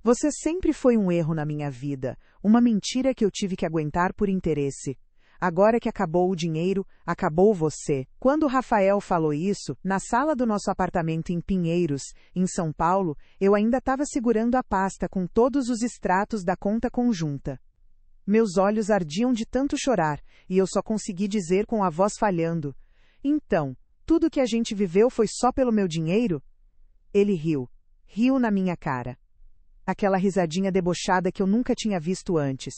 Você sempre foi um erro na minha vida, uma mentira que eu tive que aguentar por interesse. Agora que acabou o dinheiro, acabou você. Quando o Rafael falou isso, na sala do nosso apartamento em Pinheiros, em São Paulo, eu ainda estava segurando a pasta com todos os extratos da conta conjunta. Meus olhos ardiam de tanto chorar, e eu só consegui dizer com a voz falhando: então, tudo que a gente viveu foi só pelo meu dinheiro? Ele riu. Riu na minha cara. Aquela risadinha debochada que eu nunca tinha visto antes.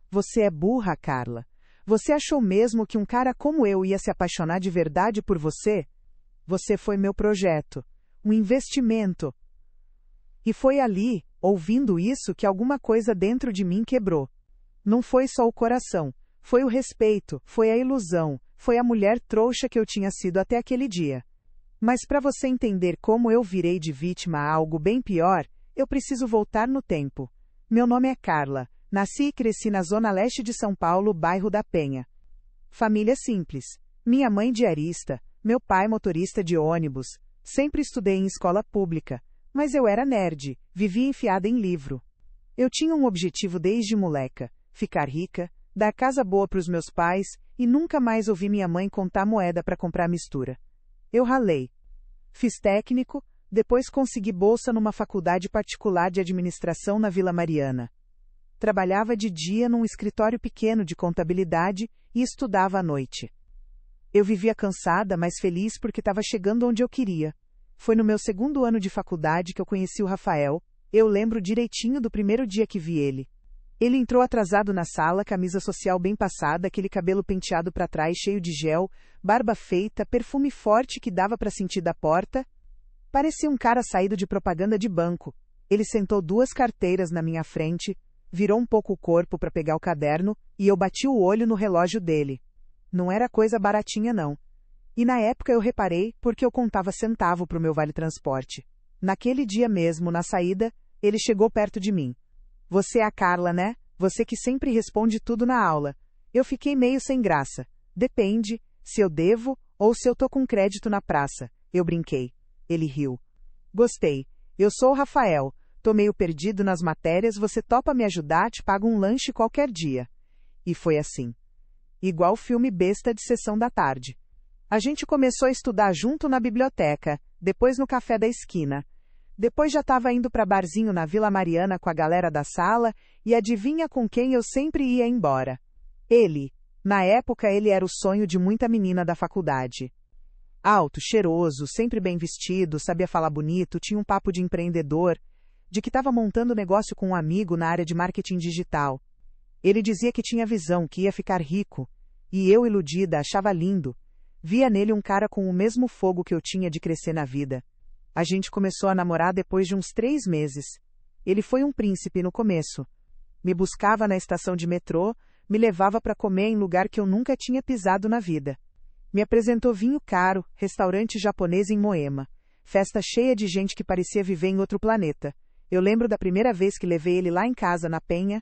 Você é burra, Carla. Você achou mesmo que um cara como eu ia se apaixonar de verdade por você? Você foi meu projeto. Um investimento. E foi ali, ouvindo isso, que alguma coisa dentro de mim quebrou. Não foi só o coração. Foi o respeito, foi a ilusão, foi a mulher trouxa que eu tinha sido até aquele dia. Mas para você entender como eu virei de vítima a algo bem pior, eu preciso voltar no tempo. Meu nome é Carla. Nasci e cresci na zona leste de São Paulo, bairro da Penha. Família simples. Minha mãe diarista, meu pai motorista de ônibus. Sempre estudei em escola pública, mas eu era nerd, vivia enfiada em livro. Eu tinha um objetivo desde moleca: ficar rica, dar casa boa para os meus pais e nunca mais ouvi minha mãe contar moeda para comprar mistura. Eu ralei. Fiz técnico, depois consegui bolsa numa faculdade particular de administração na Vila Mariana. Trabalhava de dia num escritório pequeno de contabilidade e estudava à noite. Eu vivia cansada, mas feliz porque estava chegando onde eu queria. Foi no meu segundo ano de faculdade que eu conheci o Rafael. Eu lembro direitinho do primeiro dia que vi ele. Ele entrou atrasado na sala, camisa social bem passada, aquele cabelo penteado para trás cheio de gel, barba feita, perfume forte que dava para sentir da porta. Parecia um cara saído de propaganda de banco. Ele sentou 2 carteiras na minha frente, virou um pouco o corpo para pegar o caderno, e eu bati o olho no relógio dele. Não era coisa baratinha não. E na época eu reparei porque eu contava centavo pro meu vale-transporte. Naquele dia mesmo, na saída, ele chegou perto de mim. Você é a Carla, né? Você que sempre responde tudo na aula. Eu fiquei meio sem graça. Depende, se eu devo ou se eu tô com crédito na praça. Eu brinquei. Ele riu. Gostei. Eu sou o Rafael. Tô meio perdido nas matérias, você topa me ajudar, te pago um lanche qualquer dia. E foi assim. Igual filme besta de sessão da tarde. A gente começou a estudar junto na biblioteca, depois no café da esquina. Depois já estava indo para barzinho na Vila Mariana com a galera da sala, e adivinha com quem eu sempre ia embora? Ele. Na época ele era o sonho de muita menina da faculdade. Alto, cheiroso, sempre bem vestido, sabia falar bonito, tinha um papo de empreendedor, de que estava montando negócio com um amigo na área de marketing digital. Ele dizia que tinha visão, que ia ficar rico. E eu, iludida, achava lindo. Via nele um cara com o mesmo fogo que eu tinha de crescer na vida. A gente começou a namorar depois de uns 3 meses. Ele foi um príncipe no começo. Me buscava na estação de metrô, me levava para comer em lugar que eu nunca tinha pisado na vida. Me apresentou vinho caro, restaurante japonês em Moema. Festa cheia de gente que parecia viver em outro planeta. Eu lembro da primeira vez que levei ele lá em casa, na Penha.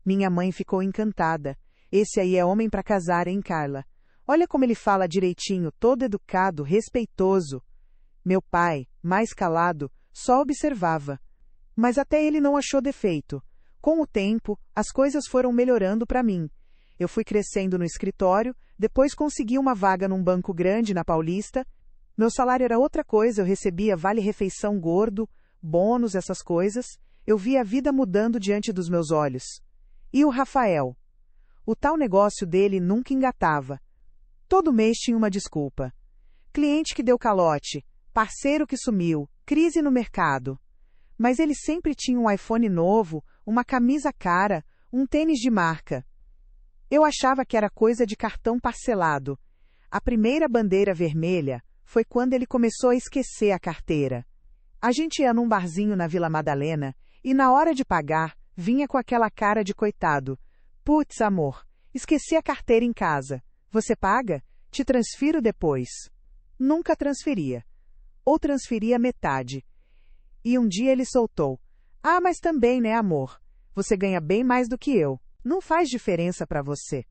Minha mãe ficou encantada. Esse aí é homem para casar, hein, Carla? Olha como ele fala direitinho, todo educado, respeitoso. Meu pai, mais calado, só observava. Mas até ele não achou defeito. Com o tempo, as coisas foram melhorando para mim. Eu fui crescendo no escritório, depois consegui uma vaga num banco grande na Paulista. Meu salário era outra coisa, eu recebia vale-refeição gordo, bônus, essas coisas. Eu via a vida mudando diante dos meus olhos. E o Rafael? O tal negócio dele nunca engatava. Todo mês tinha uma desculpa. Cliente que deu calote, parceiro que sumiu, crise no mercado. Mas ele sempre tinha um iPhone novo, uma camisa cara, um tênis de marca. Eu achava que era coisa de cartão parcelado. A primeira bandeira vermelha foi quando ele começou a esquecer a carteira. A gente ia num barzinho na Vila Madalena, e na hora de pagar, vinha com aquela cara de coitado. Putz, amor, esqueci a carteira em casa. Você paga? Te transfiro depois. Nunca transferia. Ou transferia metade. E um dia ele soltou. Ah, mas também, né, amor? Você ganha bem mais do que eu. Não faz diferença para você.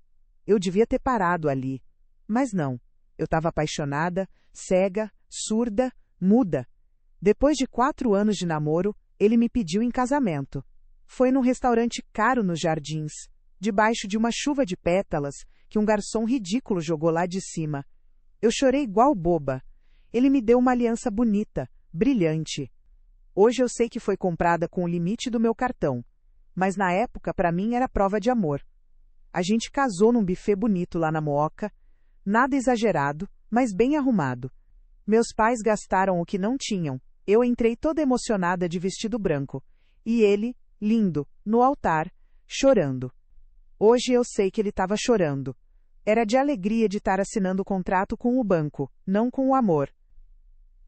Eu devia ter parado ali. Mas não. Eu estava apaixonada, cega, surda, muda. Depois de 4 anos de namoro, Ele me pediu em casamento. Foi num restaurante caro nos Jardins, debaixo de uma chuva de pétalas, que um garçom ridículo jogou lá de cima. Eu chorei igual boba. Ele me deu uma aliança bonita, brilhante. Hoje eu sei que foi comprada com o limite do meu cartão, mas na época para mim era prova de amor. A gente casou num buffet bonito lá na Mooca, nada exagerado, mas bem arrumado. Meus pais gastaram o que não tinham, eu entrei toda emocionada de vestido branco, e ele, lindo, no altar, chorando. Hoje eu sei que ele estava chorando. Era de alegria de estar assinando o contrato com o banco, não com o amor.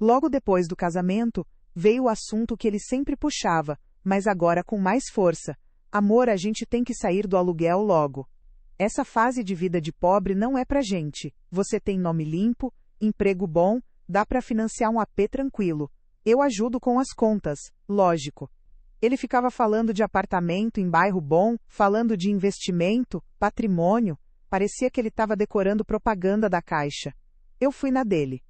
Logo depois do casamento, veio o assunto que ele sempre puxava, mas agora com mais força. Amor, a gente tem que sair do aluguel logo. Essa fase de vida de pobre não é pra gente. Você tem nome limpo, emprego bom, dá pra financiar um AP tranquilo. Eu ajudo com as contas, lógico. Ele ficava falando de apartamento em bairro bom, falando de investimento, patrimônio. Parecia que ele estava decorando propaganda da Caixa. Eu fui na dele.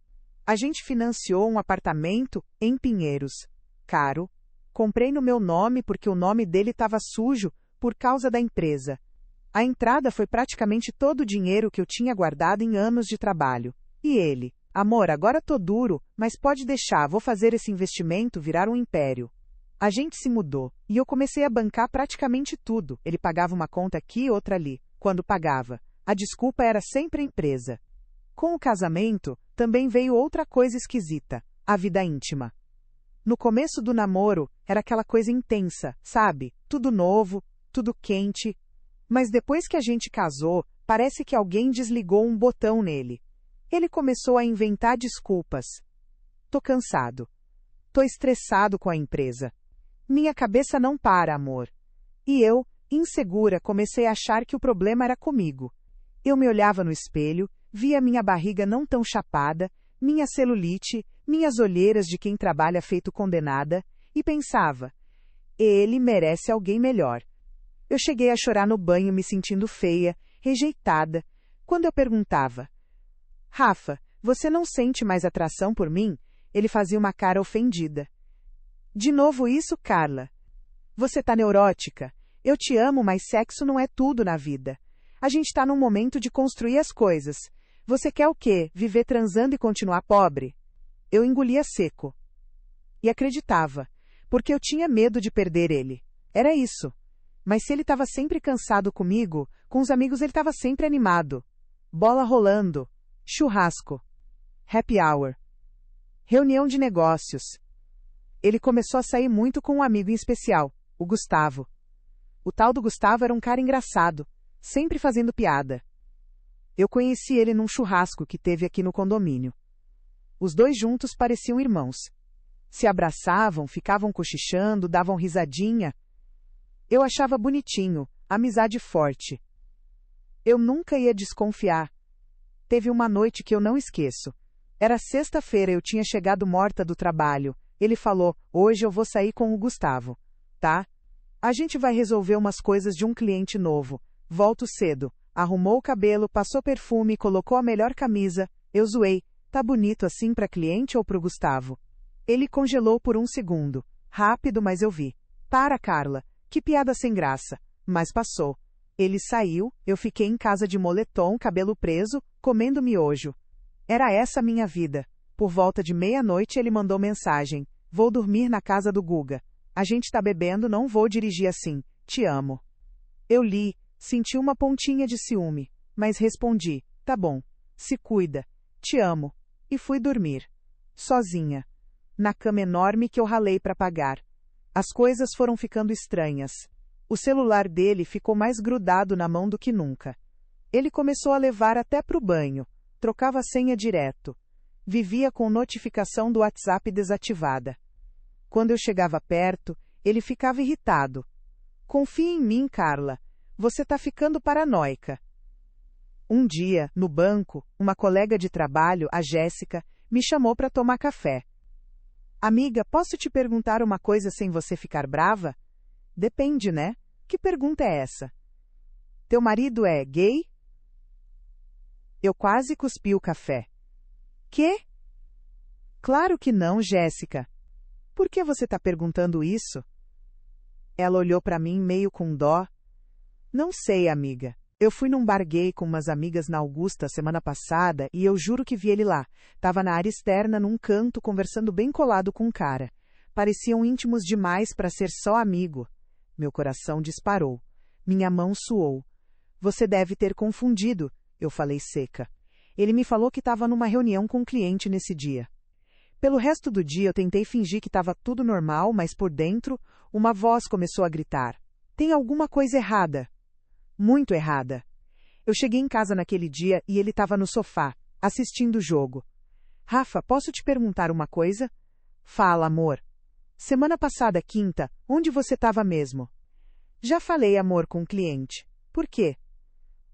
A gente financiou um apartamento em Pinheiros. Caro. Comprei no meu nome porque o nome dele estava sujo por causa da empresa. A entrada foi praticamente todo o dinheiro que eu tinha guardado em anos de trabalho. E ele, amor, agora tô duro, mas pode deixar, vou fazer esse investimento virar um império. A gente se mudou, e eu comecei a bancar praticamente tudo. Ele pagava uma conta aqui e outra ali. Quando pagava, a desculpa era sempre a empresa. Com o casamento, também veio outra coisa esquisita, a vida íntima. No começo do namoro, era aquela coisa intensa, sabe? Tudo novo, tudo quente. Mas depois que a gente casou, parece que alguém desligou um botão nele. Ele começou a inventar desculpas. Tô cansado. Tô estressado com a empresa. Minha cabeça não para, amor. E eu, insegura, comecei a achar que o problema era comigo. Eu me olhava no espelho, via minha barriga não tão chapada, minha celulite, minhas olheiras de quem trabalha feito condenada, e pensava, ele merece alguém melhor. Eu cheguei a chorar no banho me sentindo feia, rejeitada, quando eu perguntava, Rafa, você não sente mais atração por mim? Ele fazia uma cara ofendida. De novo isso, Carla. Você tá neurótica. Eu te amo, mas sexo não é tudo na vida. A gente tá num momento de construir as coisas. Você quer o quê? Viver transando e continuar pobre? Eu engolia seco. E acreditava, porque eu tinha medo de perder ele. Era isso. Mas se ele estava sempre cansado comigo, com os amigos ele estava sempre animado. Bola rolando. Churrasco. Happy hour. Reunião de negócios. Ele começou a sair muito com um amigo em especial, o Gustavo. O tal do Gustavo era um cara engraçado, sempre fazendo piada. Eu conheci ele num churrasco que teve aqui no condomínio. Os dois juntos pareciam irmãos. Se abraçavam, ficavam cochichando, davam risadinha. Eu achava bonitinho, amizade forte. Eu nunca ia desconfiar. Teve uma noite que eu não esqueço. Era sexta-feira, eu tinha chegado morta do trabalho. Ele falou, hoje eu vou sair com o Gustavo. Tá? A gente vai resolver umas coisas de um cliente novo. Volto cedo. Arrumou o cabelo, passou perfume, colocou a melhor camisa. Eu zoei. Tá bonito assim pra cliente ou pro Gustavo? Ele congelou por um segundo. Rápido, mas eu vi. Para, Carla. Que piada sem graça. Mas passou. Ele saiu, eu fiquei em casa de moletom, cabelo preso, comendo miojo. Era essa a minha vida. Por volta de meia-noite ele mandou mensagem. Vou dormir na casa do Guga. A gente tá bebendo, não vou dirigir assim. Te amo. Eu li, senti uma pontinha de ciúme, mas respondi. Tá bom. Se cuida. Te amo. E fui dormir. Sozinha. Na cama enorme que eu ralei para pagar. As coisas foram ficando estranhas. O celular dele ficou mais grudado na mão do que nunca. Ele começou a levar até pro banho. Trocava a senha direto. Vivia com notificação do WhatsApp desativada. Quando eu chegava perto, ele ficava irritado. Confia em mim, Carla. Você tá ficando paranoica. Um dia, no banco, uma colega de trabalho, a Jéssica, me chamou para tomar café. Amiga, posso te perguntar uma coisa sem você ficar brava? Depende, né? Que pergunta é essa? Teu marido é gay? Eu quase cuspi o café. Quê? Claro que não, Jéssica. Por que você está perguntando isso? Ela olhou para mim meio com dó. Não sei, amiga. Eu fui num bar gay com umas amigas na Augusta semana passada e eu juro que vi ele lá. Tava na área externa, num canto, conversando bem colado com um cara. Pareciam íntimos demais para ser só amigo. Meu coração disparou. Minha mão suou. Você deve ter confundido, eu falei seca. Ele me falou que estava numa reunião com um cliente nesse dia. Pelo resto do dia eu tentei fingir que estava tudo normal, mas por dentro, uma voz começou a gritar. Tem alguma coisa errada. Muito errada. Eu cheguei em casa naquele dia e ele estava no sofá, assistindo o jogo. Rafa, posso te perguntar uma coisa? Fala, amor. Semana passada, quinta, onde você estava mesmo? Já falei, amor, com o cliente. Por quê?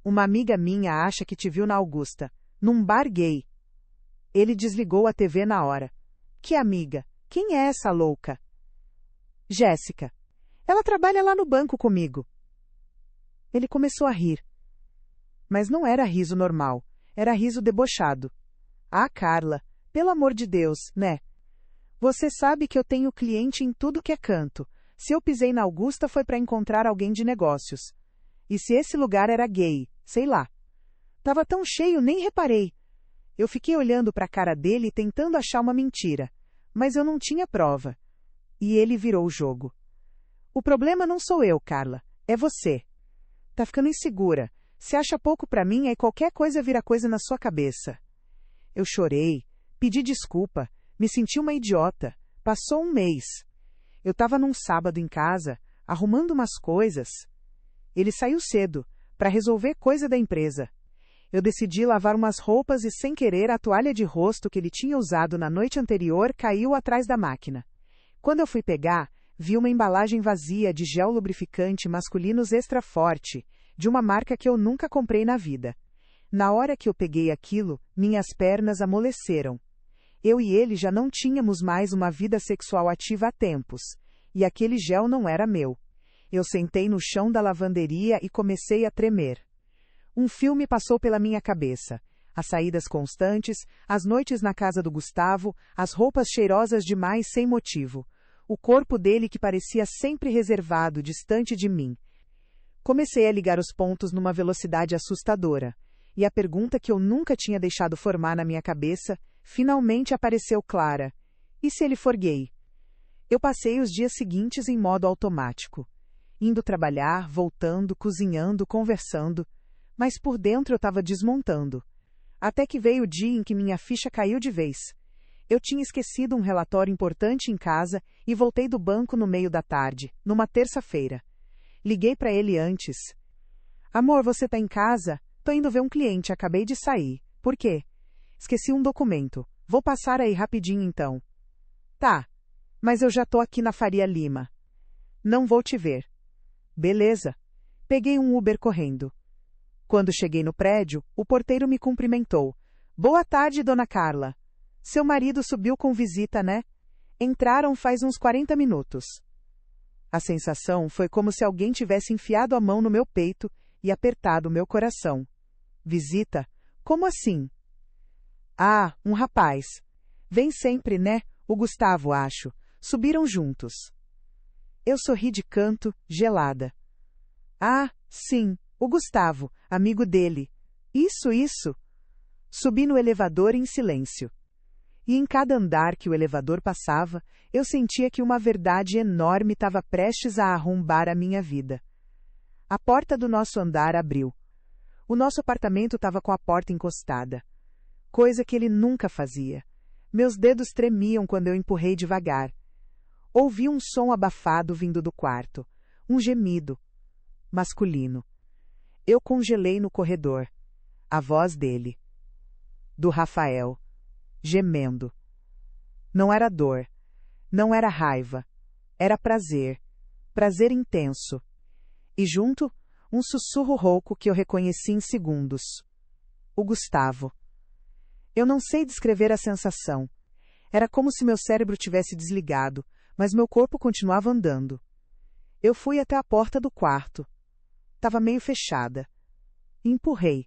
Uma amiga minha acha que te viu na Augusta, num bar gay. Ele desligou a TV na hora. Que amiga? Quem é essa louca? Jéssica. Ela trabalha lá no banco comigo. Ele começou a rir. Mas não era riso normal, era riso debochado. Ah, Carla, pelo amor de Deus, né? Você sabe que eu tenho cliente em tudo que é canto. Se eu pisei na Augusta foi para encontrar alguém de negócios. E se esse lugar era gay, sei lá. Tava tão cheio, nem reparei. Eu fiquei olhando para a cara dele tentando achar uma mentira. Mas eu não tinha prova. E ele virou o jogo. O problema não sou eu, Carla. É você. Tá ficando insegura. Se acha pouco pra mim, aí qualquer coisa vira coisa na sua cabeça. Eu chorei, pedi desculpa, me senti uma idiota. Passou um mês. Eu tava num sábado em casa, arrumando umas coisas. Ele saiu cedo, pra resolver coisa da empresa. Eu decidi lavar umas roupas e, sem querer, a toalha de rosto que ele tinha usado na noite anterior caiu atrás da máquina. Quando eu fui pegar, vi uma embalagem vazia de gel lubrificante masculinos extra forte, de uma marca que eu nunca comprei na vida. Na hora que eu peguei aquilo, minhas pernas amoleceram. Eu e ele já não tínhamos mais uma vida sexual ativa há tempos, e aquele gel não era meu. Eu sentei no chão da lavanderia e comecei a tremer. Um filme passou pela minha cabeça. As saídas constantes, as noites na casa do Gustavo, as roupas cheirosas demais sem motivo. O corpo dele que parecia sempre reservado, distante de mim. Comecei a ligar os pontos numa velocidade assustadora. E a pergunta que eu nunca tinha deixado formar na minha cabeça, finalmente apareceu clara. E se ele for gay? Eu passei os dias seguintes em modo automático. Indo trabalhar, voltando, cozinhando, conversando. Mas por dentro eu estava desmontando. Até que veio o dia em que minha ficha caiu de vez. Eu tinha esquecido um relatório importante em casa e voltei do banco no meio da tarde, numa terça-feira. Liguei para ele antes. Amor, você tá em casa? Tô indo ver um cliente, acabei de sair. Por quê? Esqueci um documento. Vou passar aí rapidinho então. Tá, mas eu já tô aqui na Faria Lima. Não vou te ver. Beleza. Peguei um Uber correndo. Quando cheguei no prédio, o porteiro me cumprimentou. Boa tarde, dona Carla. Seu marido subiu com visita, né? Entraram faz uns 40 minutos. A sensação foi como se alguém tivesse enfiado a mão no meu peito e apertado meu coração. Visita? Como assim? Ah, um rapaz. Vem sempre, né? O Gustavo, acho. Subiram juntos. Eu sorri de canto, gelada. Ah, sim, o Gustavo, amigo dele. Isso. Subi no elevador em silêncio. E em cada andar que o elevador passava, eu sentia que uma verdade enorme estava prestes a arrombar a minha vida. A porta do nosso andar abriu. O nosso apartamento estava com a porta encostada. Coisa que ele nunca fazia. Meus dedos tremiam quando eu empurrei devagar. Ouvi um som abafado vindo do quarto. Um gemido. Masculino. Eu congelei no corredor. A voz dele. Do Rafael. Gemendo. Não era dor. Não era raiva. Era prazer. Prazer intenso. E junto, um sussurro rouco que eu reconheci em segundos. O Gustavo. Eu não sei descrever a sensação. Era como se meu cérebro tivesse desligado, mas meu corpo continuava andando. Eu fui até a porta do quarto. Estava meio fechada. E empurrei.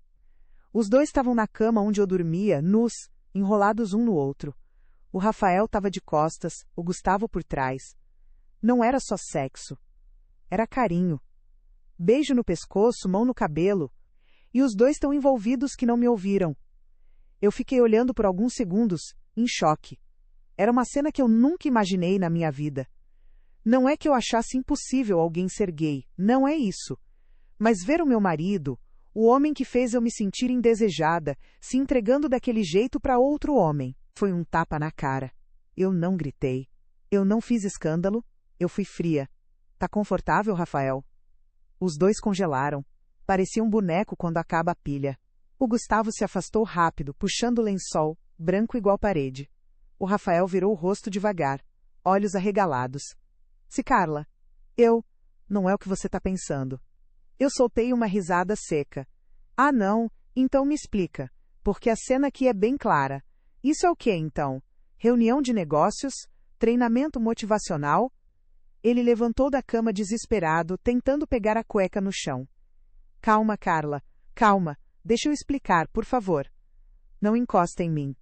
Os dois estavam na cama onde eu dormia, nus, enrolados um no outro. O Rafael estava de costas, o Gustavo por trás. Não era só sexo. Era carinho. Beijo no pescoço, mão no cabelo. E os dois tão envolvidos que não me ouviram. Eu fiquei olhando por alguns segundos, em choque. Era uma cena que eu nunca imaginei na minha vida. Não é que eu achasse impossível alguém ser gay, não é isso. Mas ver o meu marido, o homem que fez eu me sentir indesejada, se entregando daquele jeito para outro homem, foi um tapa na cara. Eu não gritei. Eu não fiz escândalo. Eu fui fria. Tá confortável, Rafael? Os dois congelaram. Parecia um boneco quando acaba a pilha. O Gustavo se afastou rápido, puxando o lençol, branco igual parede. O Rafael virou o rosto devagar, olhos arregalados. Se Carla, não é o que você tá pensando. Eu soltei uma risada seca. Ah, não, então me explica, porque a cena aqui é bem clara. Isso é o que, então? Reunião de negócios? Treinamento motivacional? Ele levantou da cama desesperado, tentando pegar a cueca no chão. Calma, Carla, calma, deixa eu explicar, por favor. Não encosta em mim.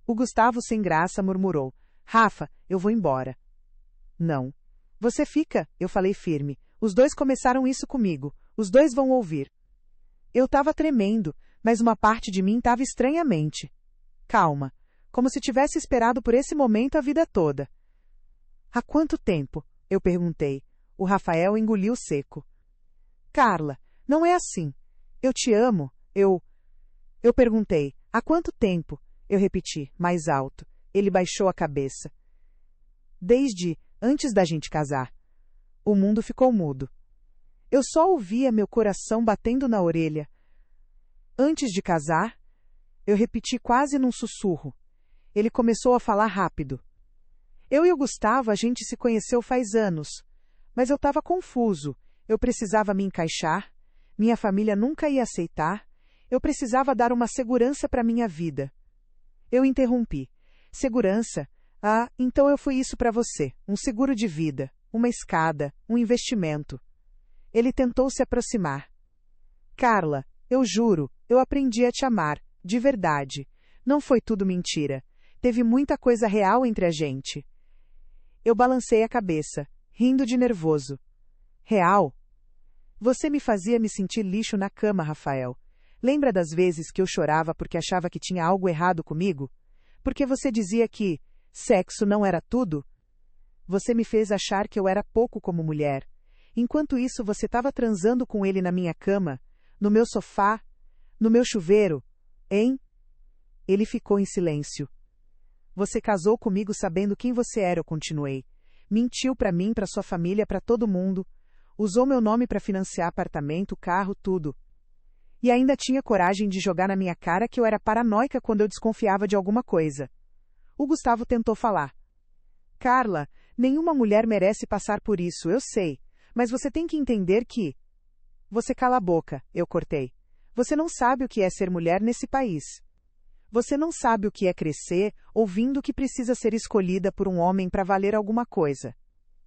O Gustavo sem graça murmurou. Rafa, eu vou embora. Não. Você fica, eu falei firme. Os dois começaram isso comigo. Os dois vão ouvir. Eu estava tremendo, mas uma parte de mim estava estranhamente. Calma, como se tivesse esperado por esse momento a vida toda. Há quanto tempo? Eu perguntei. O Rafael engoliu seco. Carla, não é assim. Eu te amo, Eu perguntei. Há quanto tempo? Eu repeti, mais alto. Ele baixou a cabeça. Desde antes da gente casar. O mundo ficou mudo. Eu só ouvia meu coração batendo na orelha. Antes de casar? Eu repeti quase num sussurro. Ele começou a falar rápido. Eu e o Gustavo, a gente se conheceu faz anos. Mas eu estava confuso. Eu precisava me encaixar. Minha família nunca ia aceitar. Eu precisava dar uma segurança para minha vida. Eu interrompi. Segurança? Ah, então eu fui isso para você. Um seguro de vida, uma escada, um investimento. Ele tentou se aproximar. Carla, eu juro, eu aprendi a te amar, de verdade. Não foi tudo mentira. Teve muita coisa real entre a gente. Eu balancei a cabeça, rindo de nervoso. Real? Você me fazia me sentir lixo na cama, Rafael. Lembra das vezes que eu chorava porque achava que tinha algo errado comigo? Porque você dizia que sexo não era tudo? Você me fez achar que eu era pouco como mulher. Enquanto isso, você estava transando com ele na minha cama, no meu sofá, no meu chuveiro, hein? Ele ficou em silêncio. Você casou comigo sabendo quem você era, eu continuei. Mentiu para mim, para sua família, para todo mundo. Usou meu nome para financiar apartamento, carro, tudo. E ainda tinha coragem de jogar na minha cara que eu era paranoica quando eu desconfiava de alguma coisa. O Gustavo tentou falar. Carla, nenhuma mulher merece passar por isso, eu sei. Mas você tem que entender que... Você cala a boca, eu cortei. Você não sabe o que é ser mulher nesse país. Você não sabe o que é crescer, ouvindo que precisa ser escolhida por um homem para valer alguma coisa.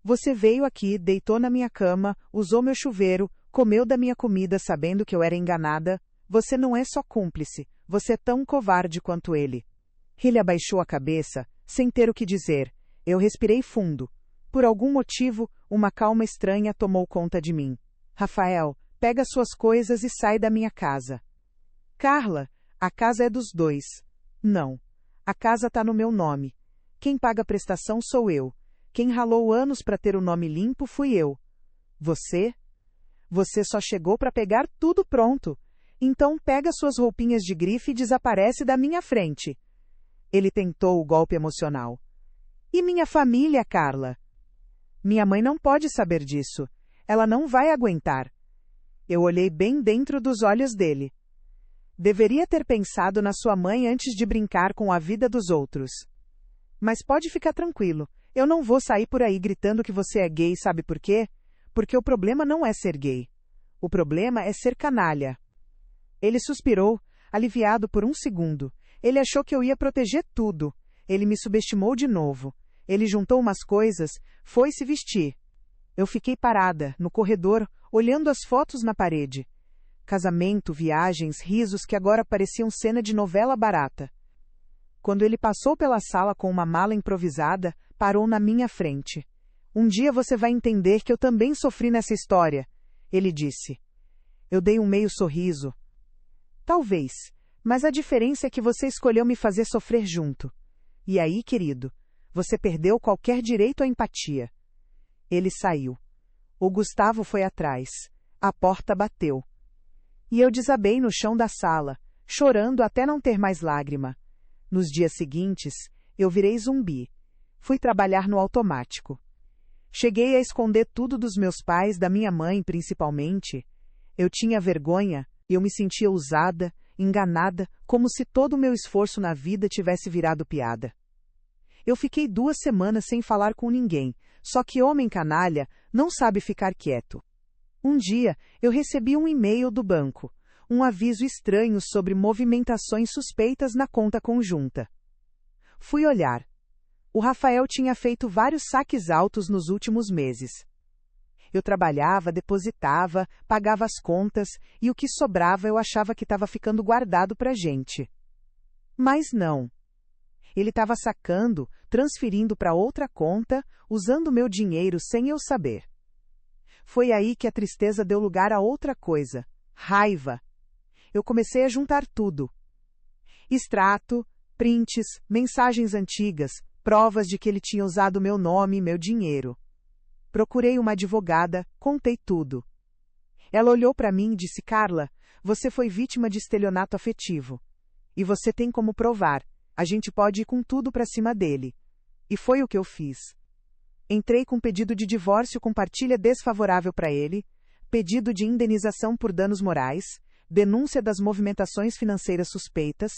Você veio aqui, deitou na minha cama, usou meu chuveiro, comeu da minha comida sabendo que eu era enganada. Você não é só cúmplice, você é tão covarde quanto ele. Ele abaixou a cabeça, sem ter o que dizer. Eu respirei fundo. Por algum motivo, uma calma estranha tomou conta de mim. Rafael, pega suas coisas e sai da minha casa. Carla, a casa é dos dois. Não. A casa tá no meu nome. Quem paga a prestação sou eu. Quem ralou anos para ter o nome limpo fui eu. Você? Você só chegou para pegar tudo pronto. Então pega suas roupinhas de grife e desaparece da minha frente. Ele tentou o golpe emocional. E minha família, Carla? Minha mãe não pode saber disso. Ela não vai aguentar. Eu olhei bem dentro dos olhos dele. Deveria ter pensado na sua mãe antes de brincar com a vida dos outros. Mas pode ficar tranquilo. Eu não vou sair por aí gritando que você é gay, sabe por quê? Porque o problema não é ser gay. O problema é ser canalha. Ele suspirou, aliviado por um segundo. Ele achou que eu ia proteger tudo. Ele me subestimou de novo. Ele juntou umas coisas, foi se vestir. Eu fiquei parada, no corredor, olhando as fotos na parede. Casamento, viagens, risos que agora pareciam cena de novela barata. Quando ele passou pela sala com uma mala improvisada, parou na minha frente. Um dia você vai entender que eu também sofri nessa história, ele disse. Eu dei um meio sorriso. Talvez, mas a diferença é que você escolheu me fazer sofrer junto. E aí, querido, você perdeu qualquer direito à empatia. Ele saiu. O Gustavo foi atrás. A porta bateu. E eu desabei no chão da sala, chorando até não ter mais lágrima. Nos dias seguintes, eu virei zumbi. Fui trabalhar no automático. Cheguei a esconder tudo dos meus pais, da minha mãe principalmente. Eu tinha vergonha, eu me sentia usada, enganada, como se todo o meu esforço na vida tivesse virado piada. Eu fiquei 2 semanas sem falar com ninguém, só que homem canalha não sabe ficar quieto. Um dia, eu recebi um e-mail do banco, um aviso estranho sobre movimentações suspeitas na conta conjunta. Fui olhar. O Rafael tinha feito vários saques altos nos últimos meses. Eu trabalhava, depositava, pagava as contas, e o que sobrava eu achava que estava ficando guardado pra gente. Mas não. Ele estava sacando, transferindo para outra conta, usando meu dinheiro sem eu saber. Foi aí que a tristeza deu lugar a outra coisa, raiva. Eu comecei a juntar tudo. Extrato, prints, mensagens antigas, provas de que ele tinha usado meu nome e meu dinheiro. Procurei uma advogada, contei tudo. Ela olhou para mim e disse: Carla, você foi vítima de estelionato afetivo. E você tem como provar. A gente pode ir com tudo para cima dele. E foi o que eu fiz. Entrei com pedido de divórcio com partilha desfavorável para ele, pedido de indenização por danos morais, denúncia das movimentações financeiras suspeitas.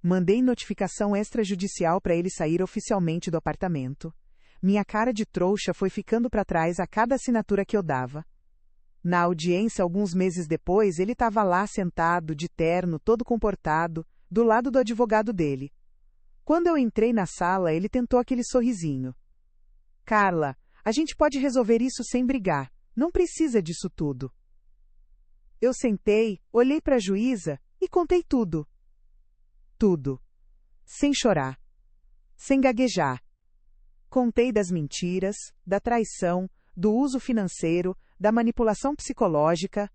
Mandei notificação extrajudicial para ele sair oficialmente do apartamento. Minha cara de trouxa foi ficando para trás a cada assinatura que eu dava. Na audiência, alguns meses depois, ele estava lá sentado, de terno, todo comportado, do lado do advogado dele. Quando eu entrei na sala, ele tentou aquele sorrisinho. Carla, a gente pode resolver isso sem brigar. Não precisa disso tudo. Eu sentei, olhei para a juíza e contei tudo. Tudo. Sem chorar. Sem gaguejar. Contei das mentiras, da traição, do uso financeiro, da manipulação psicológica.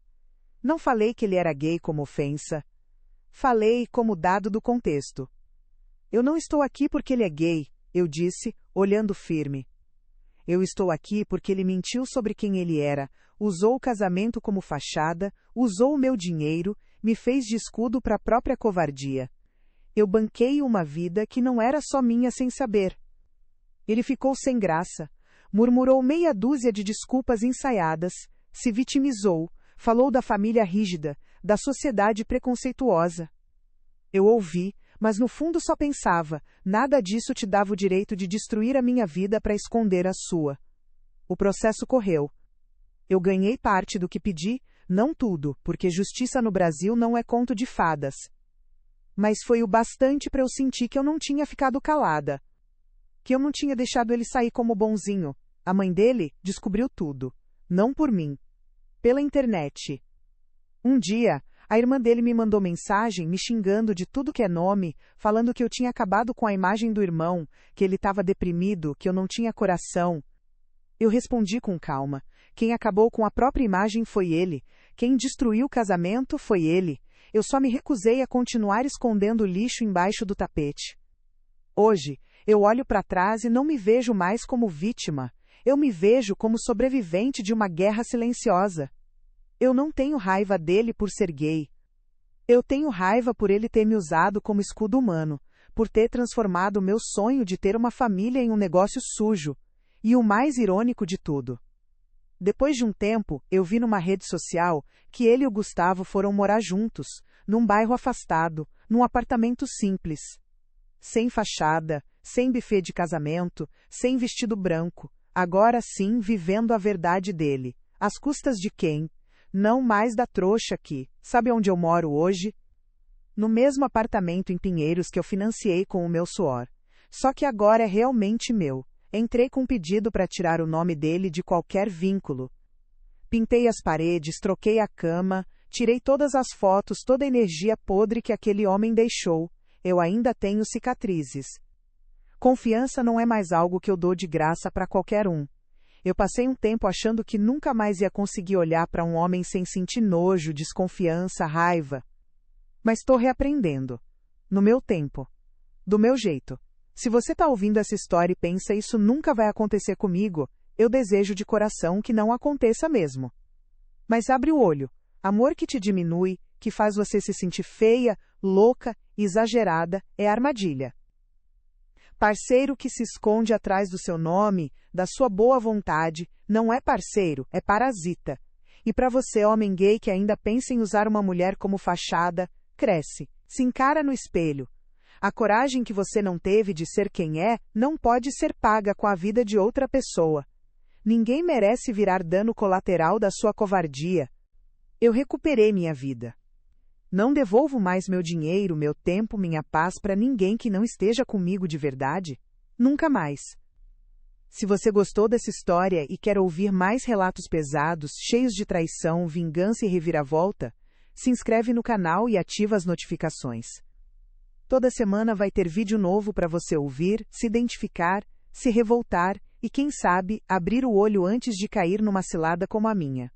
Não falei que ele era gay como ofensa. Falei como dado do contexto. Eu não estou aqui porque ele é gay, eu disse, olhando firme. Eu estou aqui porque ele mentiu sobre quem ele era, usou o casamento como fachada, usou o meu dinheiro, me fez de escudo para a própria covardia. Eu banquei uma vida que não era só minha sem saber. Ele ficou sem graça, murmurou meia dúzia de desculpas ensaiadas, se vitimizou, falou da família rígida, da sociedade preconceituosa. Eu ouvi, mas no fundo só pensava, nada disso te dava o direito de destruir a minha vida para esconder a sua. O processo correu. Eu ganhei parte do que pedi, não tudo, porque justiça no Brasil não é conto de fadas. Mas foi o bastante para eu sentir que eu não tinha ficado calada. Que eu não tinha deixado ele sair como bonzinho. A mãe dele descobriu tudo. Não por mim. Pela internet. Um dia, a irmã dele me mandou mensagem me xingando de tudo que é nome, falando que eu tinha acabado com a imagem do irmão, que ele estava deprimido, que eu não tinha coração. Eu respondi com calma. Quem acabou com a própria imagem foi ele. Quem destruiu o casamento foi ele. Eu só me recusei a continuar escondendo o lixo embaixo do tapete. Hoje, eu olho para trás e não me vejo mais como vítima. Eu me vejo como sobrevivente de uma guerra silenciosa. Eu não tenho raiva dele por ser gay. Eu tenho raiva por ele ter me usado como escudo humano, por ter transformado o meu sonho de ter uma família em um negócio sujo. E o mais irônico de tudo. Depois de um tempo, eu vi numa rede social que ele e o Gustavo foram morar juntos, num bairro afastado, num apartamento simples. Sem fachada, sem buffet de casamento, sem vestido branco, agora sim vivendo a verdade dele. Às custas de quem? Não mais da trouxa que, sabe onde eu moro hoje? No mesmo apartamento em Pinheiros que eu financiei com o meu suor. Só que agora é realmente meu. Entrei com um pedido para tirar o nome dele de qualquer vínculo. Pintei as paredes, troquei a cama, tirei todas as fotos, toda a energia podre que aquele homem deixou. eu ainda tenho cicatrizes. Confiança não é mais algo que eu dou de graça para qualquer um. Eu passei um tempo achando que nunca mais ia conseguir olhar para um homem sem sentir nojo, desconfiança, raiva. Mas estou reaprendendo. No meu tempo. Do meu jeito. Se você está ouvindo essa história e pensa isso nunca vai acontecer comigo, eu desejo de coração que não aconteça mesmo. Mas abre o olho. Amor que te diminui, que faz você se sentir feia, louca, exagerada, é armadilha. Parceiro que se esconde atrás do seu nome, da sua boa vontade, não é parceiro, é parasita. E para você, homem gay que ainda pensa em usar uma mulher como fachada, cresce, se encara no espelho. A coragem que você não teve de ser quem é, não pode ser paga com a vida de outra pessoa. Ninguém merece virar dano colateral da sua covardia. Eu recuperei minha vida. Não devolvo mais meu dinheiro, meu tempo, minha paz para ninguém que não esteja comigo de verdade. Nunca mais. Se você gostou dessa história e quer ouvir mais relatos pesados, cheios de traição, vingança e reviravolta, se inscreve no canal e ativa as notificações. Toda semana vai ter vídeo novo para você ouvir, se identificar, se revoltar e, quem sabe, abrir o olho antes de cair numa cilada como a minha.